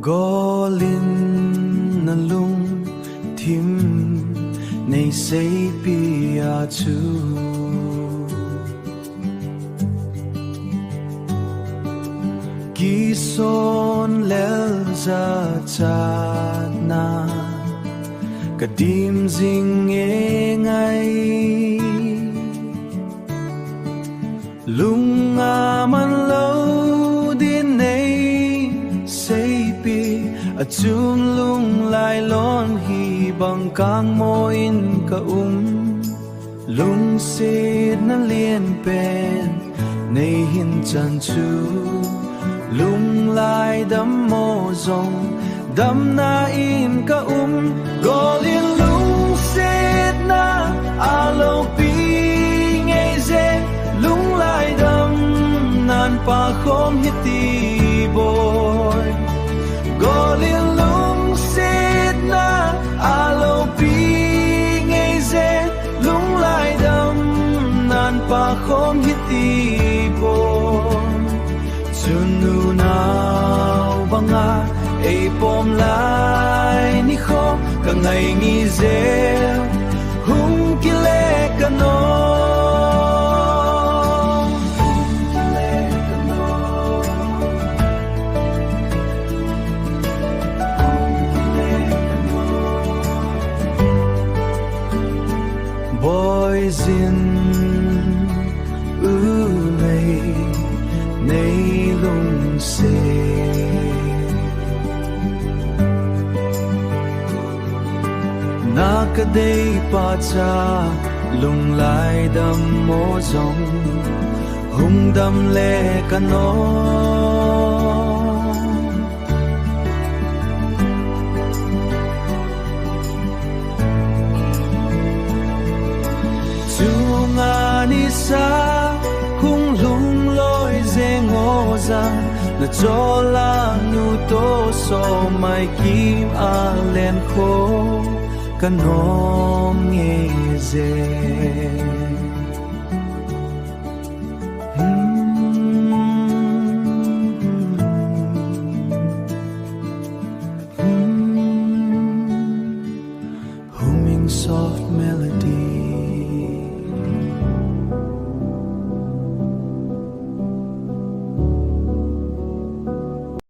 Golin na lung thim nei sei pia chu Gison lel za chat na kadim zing e ngai lunga man lo din nei sei pi achum lung lai lon hi bang kang mo in ka lung sit na lien pen nei hin chan chu lung lai dam mo zong dam na in ka golin lung sit na alo pi ngei ze lung lai dam nan pa khom hiti boy golin lung sit na alo pi ngei ze lung lai dam nan pa khom hiti boy Sunu nao banga ei pom lai ni kho ka ngai ngi ze hung kile kano Boys in ulay nei lung se Nakadei pa cha lung lai dam mo zong hung dam le kano Tunga ni sa hung lung loi zengo za na chola nu to so mai kim a len kho kanom nge ze